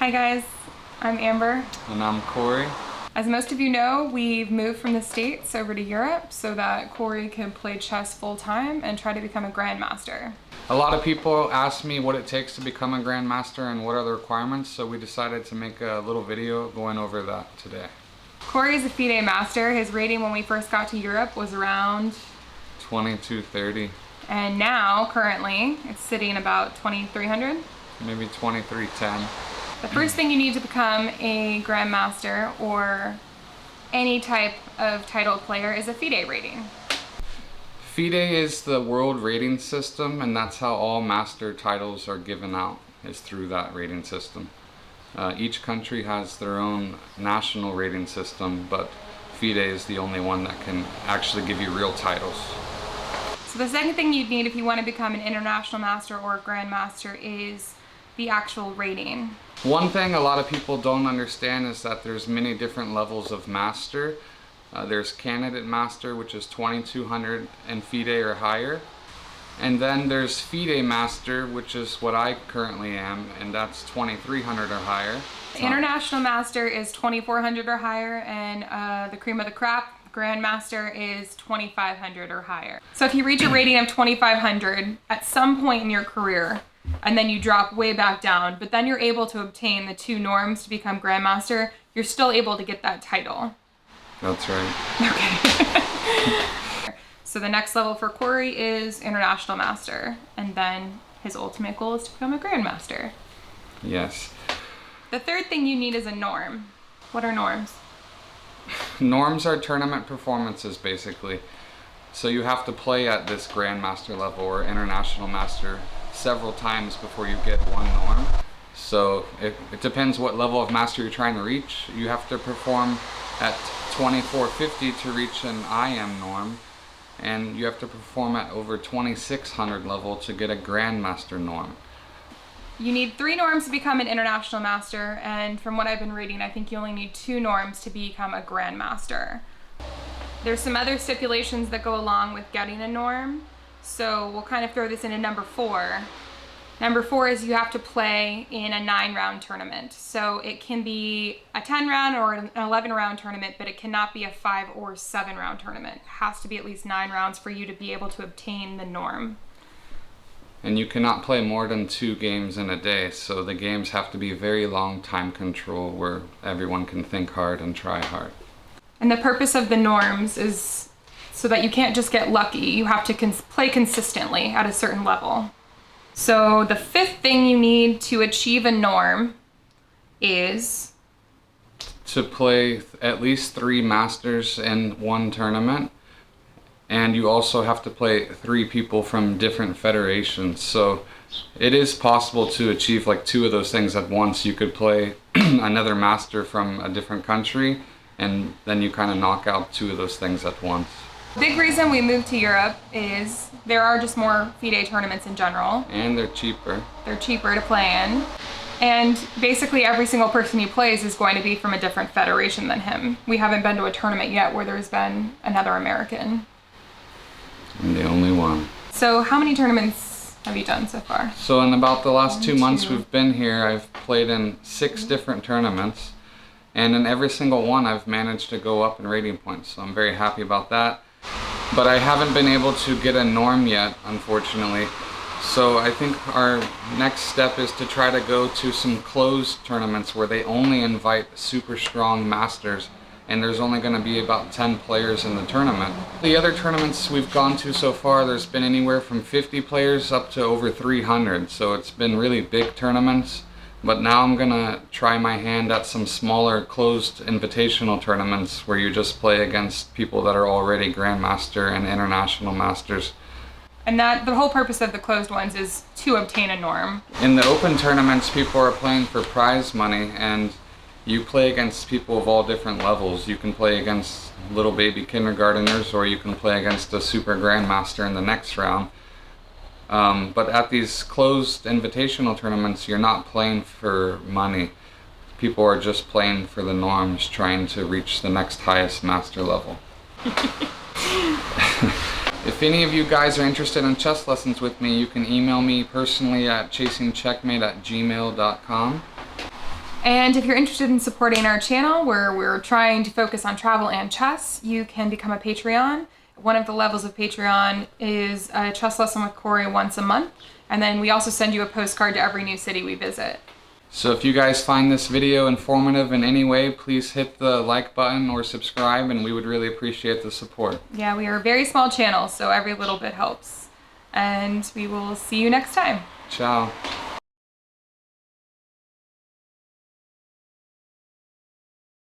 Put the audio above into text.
Hi guys, I'm Amber. And I'm Corey. As most of you know, we've moved from the States over to Europe so that Corey can play chess full time and try to become a Grandmaster. A lot of people ask me what it takes to become a Grandmaster and what are the requirements, so we decided to make a little video going over that today. Corey is a FIDE Master. His rating when we first got to Europe was around 2230. And now, currently, it's sitting about 2300. Maybe 2310. The first thing you need to become a Grandmaster or any type of titled player is a FIDE rating. FIDE is the world rating system, and that's how all master titles are given out, is through that rating system. Each country has their own national rating system, but FIDE is the only one that can actually give you real titles. So the second thing you'd need if you want to become an international master or a Grandmaster is the actual rating. One thing a lot of people don't understand is that there's many different levels of master. There's Candidate Master, which is 2200 and FIDE or higher. And then there's FIDE Master, which is what I currently am, and that's 2300 or higher. The International Master is 2400 or higher, and the cream of the crop, Grandmaster, is 2500 or higher. So if you reach a rating of 2500 at some point in your career, and then you drop way back down, but then you're able to obtain the 2 norms to become Grandmaster, you're still able to get that title. That's right. Okay. So the next level for Corey is International Master, and then his ultimate goal is to become a Grandmaster. Yes. The third thing you need is a norm. What are norms? Norms are tournament performances, basically. So you have to play at this Grandmaster level or International Master several times before you get one norm. So it depends what level of master you're trying to reach. You have to perform at 2450 to reach an IM norm, and you have to perform at over 2600 level to get a Grandmaster norm. You need 3 norms to become an International Master, and from what I've been reading, I think you only need 2 norms to become a Grandmaster. There's some other stipulations that go along with getting a norm, so we'll kind of throw this into number 4. Number 4 is you have to play in a 9-round tournament. So it can be a 10-round or an 11-round tournament, but it cannot be a 5 or 7-round tournament. It has to be at least 9 rounds for you to be able to obtain the norm. And you cannot play more than 2 games in a day, so the games have to be very long time control where everyone can think hard and try hard. And the purpose of the norms is so that you can't just get lucky. You have to play consistently at a certain level. So the 5th thing you need to achieve a norm is to play at least 3 masters in one tournament, and you also have to play 3 people from different federations. So it is possible to achieve like 2 of those things at once. You could play another master from a different country, and then you kind of knock out 2 of those things at once. The big reason we moved to Europe is there are just more FIDE tournaments in general. And they're cheaper. They're cheaper to play in. And basically every single person he plays is going to be from a different federation than him. We haven't been to a tournament yet where there's been another American. I'm the only one. So how many tournaments have you done so far? So in about the last 2 months we've been here, I've played in 6 different tournaments. And in every single one I've managed to go up in rating points. So I'm very happy about that. But I haven't been able to get a norm yet, unfortunately. So I think our next step is to try to go to some closed tournaments where they only invite super strong masters, and there's only going to be about 10 players in the tournament. The other tournaments we've gone to so far, there's been anywhere from 50 players up to over 300, so it's been really big tournaments. But now I'm gonna try my hand at some smaller closed invitational tournaments where you just play against people that are already Grandmaster and International Masters. And that the whole purpose of the closed ones is to obtain a norm. In the open tournaments, people are playing for prize money, and you play against people of all different levels. You can play against little baby kindergarteners, or you can play against a super Grandmaster in the next round. But at these closed invitational tournaments, you're not playing for money. People are just playing for the norms, trying to reach the next highest master level. If any of you guys are interested in chess lessons with me, you can email me personally at chasingcheckmate@gmail.com. And if you're interested in supporting our channel, where we're trying to focus on travel and chess, you can become a Patreon. One of the levels of Patreon is a chess lesson with Corey once a month. And then we also send you a postcard to every new city we visit. So if you guys find this video informative in any way, please hit the like button or subscribe, and we would really appreciate the support. Yeah, we are a very small channel, so every little bit helps. And we will see you next time. Ciao.